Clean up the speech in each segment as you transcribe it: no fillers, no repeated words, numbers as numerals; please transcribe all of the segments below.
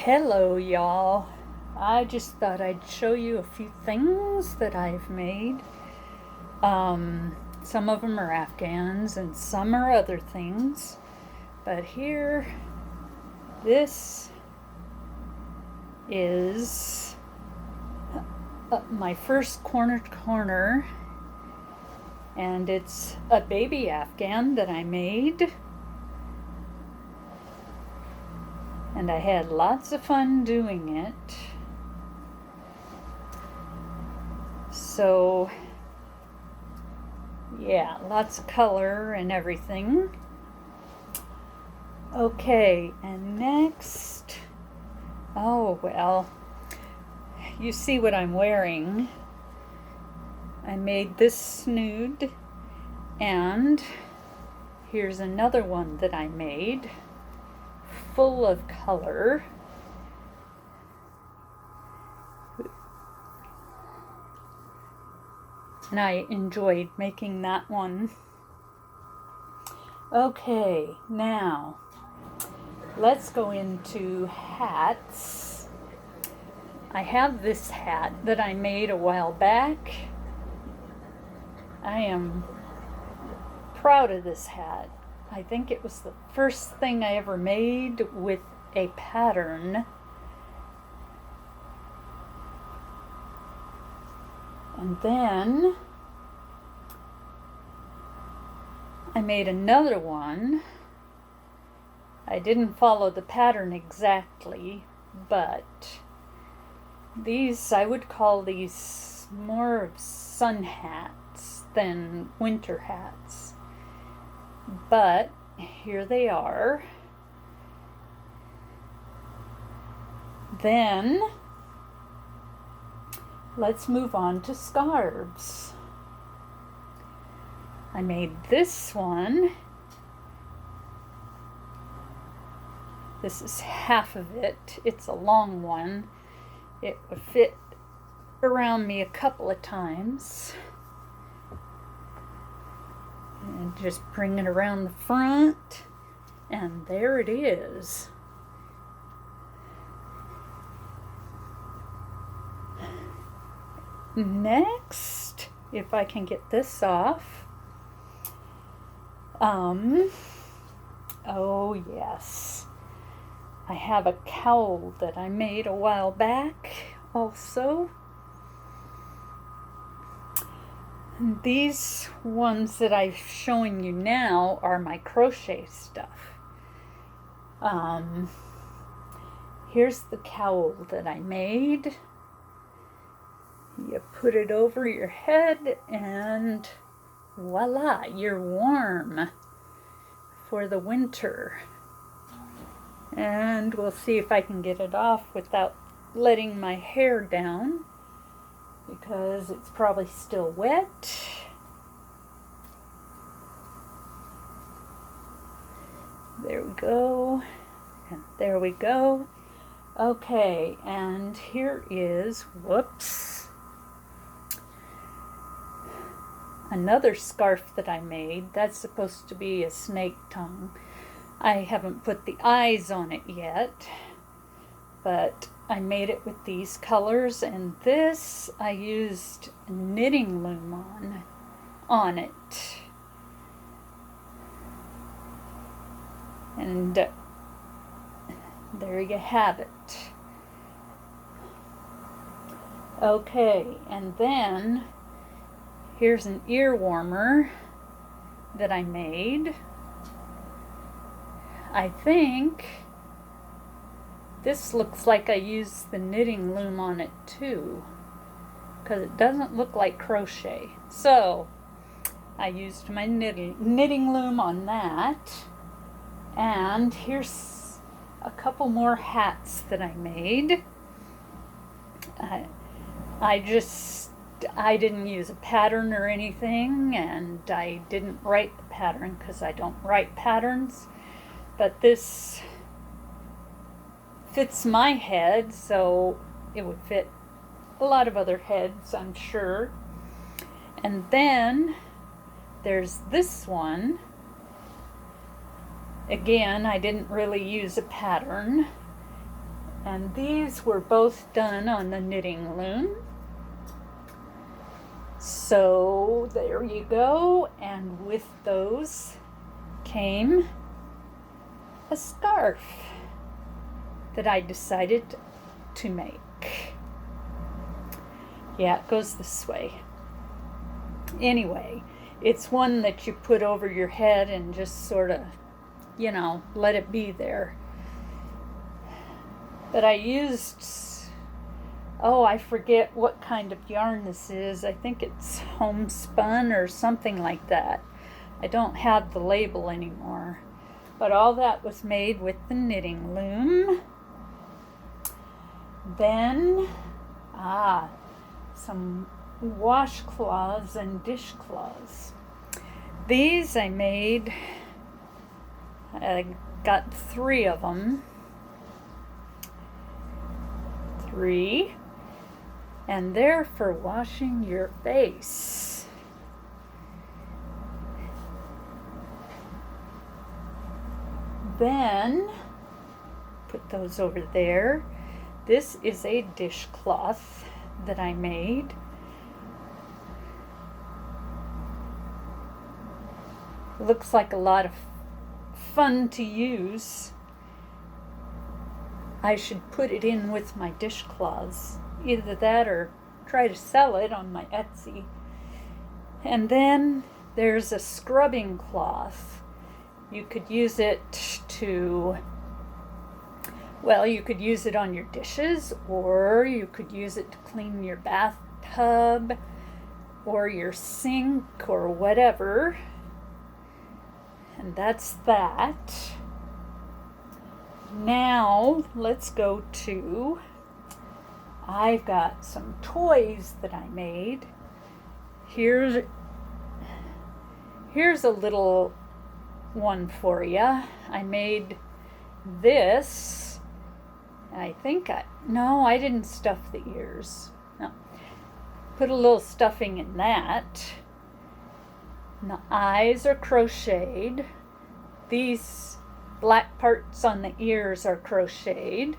Hello, y'all. I just thought I'd show you a few things that I've made. Some of them are Afghans and some are other things. But here, this is my first corner, and it's a baby Afghan that I made. And I had lots of fun doing it. So, yeah, lots of color and everything. Okay, and next, you see what I'm wearing. I made this snood, and here's another one that I made, full of color. And I enjoyed making that one. Okay, now let's go into hats. I have this hat that I made a while back. I am proud of this hat. I think it was the first thing I ever made with a pattern. And then I made another one. I didn't follow the pattern exactly, but I would call these more of sun hats than winter hats. But here they are. Then let's move on to scarves. I made this one. This is half of it. It's a long one. It would fit around me a couple of times. And just bring it around the front, and there it is. Next, if I can get this off, oh yes, I have a cowl that I made a while back also. These ones that I'm showing you now are my crochet stuff. Here's the cowl that I made. You put it over your head and voila, you're warm for the winter. And we'll see if I can get it off without letting my hair down, because it's probably still wet. There we go. And there we go. Okay, and here is, another scarf that I made. That's supposed to be a snake tongue. I haven't put the eyes on it yet, but I made it with these colors, and this I used knitting loom on it. And there you have it. Okay, and then here's an ear warmer that I made. I think this looks like I used the knitting loom on it too, because it doesn't look like crochet. So I used my knitting loom on that. And here's a couple more hats that I made. I didn't use a pattern or anything, and I didn't write the pattern because I don't write patterns. But this fits my head, so it would fit a lot of other heads, I'm sure. And then there's this one. Again, I didn't really use a pattern. And these were both done on the knitting loom. So there you go. And with those came a scarf that I decided to make. Yeah, it goes this way. Anyway, it's one that you put over your head and just sort of, let it be there. But I used, I forget what kind of yarn this is. I think it's homespun or something like that. I don't have the label anymore. But all that was made with the knitting loom. Then, some washcloths and dishcloths. These I made, I got 3 of them. 3. And they're for washing your face. Then, put those over there. This is a dishcloth that I made. Looks like a lot of fun to use. I should put it in with my dishcloths. Either that or try to sell it on my Etsy. And then there's a scrubbing cloth. You could use it you could use it on your dishes, or you could use it to clean your bathtub or your sink or whatever. And that's that. Now let's go to, I've got some toys that I made. Here's a little one for you. I made this. I didn't stuff the ears. No. Put a little stuffing in that. And the eyes are crocheted. These black parts on the ears are crocheted.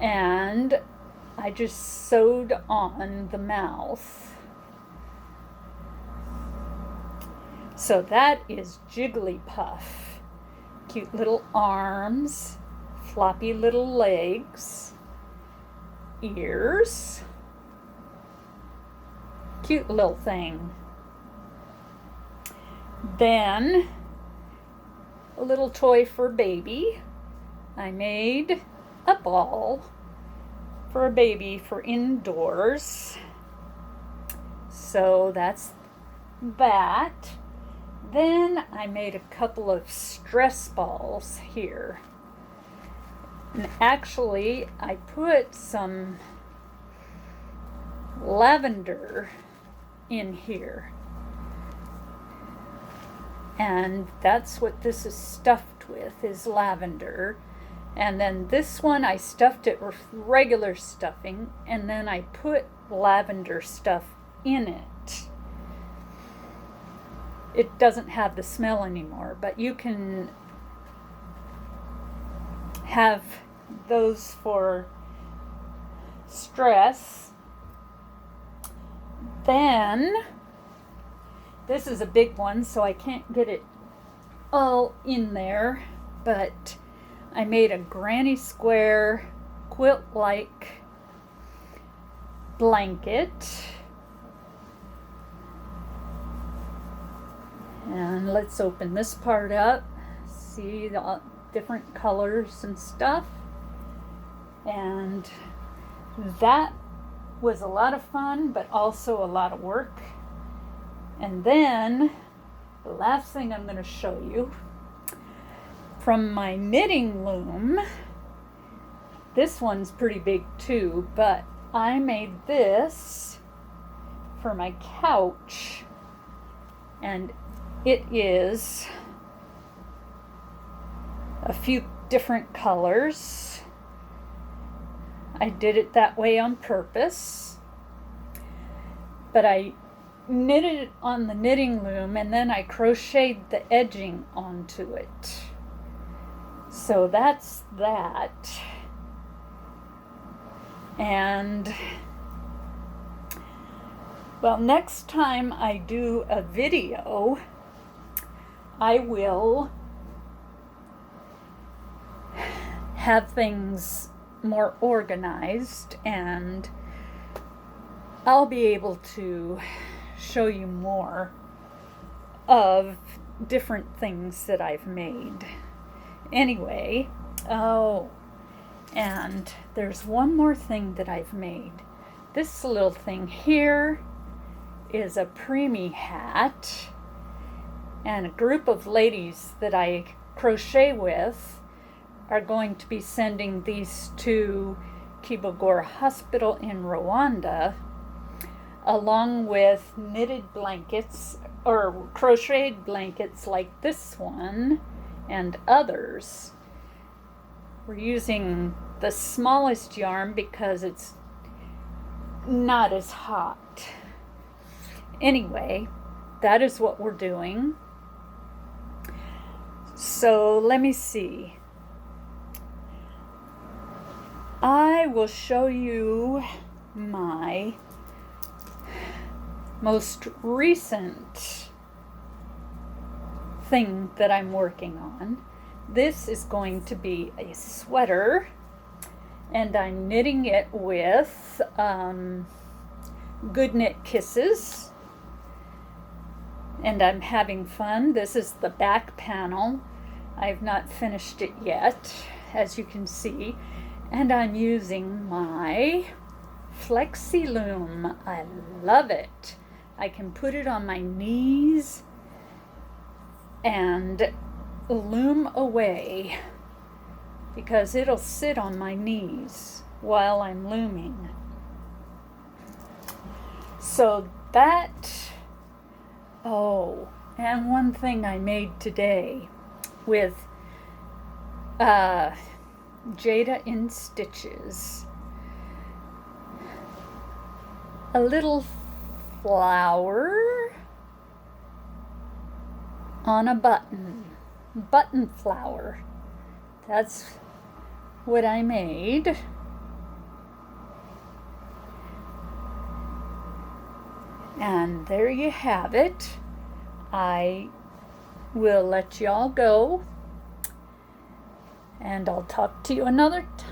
And I just sewed on the mouth. So that is Jigglypuff. Cute little arms, floppy little legs, ears. Cute little thing. Then, a little toy for baby. I made a ball for a baby for indoors. So that's that. Then I made a couple of stress balls here. And actually, I put some lavender in here. And that's what this is stuffed with, is lavender. And then this one, I stuffed it with regular stuffing, and then I put lavender stuff in it. It doesn't have the smell anymore, but you can have those for stress. Then, this is a big one, so I can't get it all in there, but I made a granny square quilt-like blanket. And let's open this part up. See the different colors and stuff. And that was a lot of fun, but also a lot of work. And then the last thing I'm going to show you from my knitting loom. This one's pretty big too, but I made this for my couch, and it is a few different colors. I did it that way on purpose, but I knitted it on the knitting loom and then I crocheted the edging onto it. So that's that. And well, next time I do a video, I will have things more organized, and I'll be able to show you more of different things that I've made. Anyway, oh, and there's one more thing that I've made. This little thing here is a preemie hat, and a group of ladies that I crochet with are going to be sending these to Kibogora Hospital in Rwanda, along with knitted blankets or crocheted blankets like this one and others. We're using the smallest yarn because it's not as hot. Anyway, that is what we're doing. So let me see. I will show you my most recent thing that I'm working on. This is going to be a sweater, and I'm knitting it with Good Knit Kisses, and I'm having fun. This is the back panel. I've not finished it yet, as you can see. And I'm using my Flexi Loom. I love it. I can put it on my knees and loom away because it'll sit on my knees while I'm looming. So that, oh, and one thing I made today with Jada in Stitches. A little flower on a button flower. That's what I made. And there you have it. I will let y'all go, and I'll talk to you another time.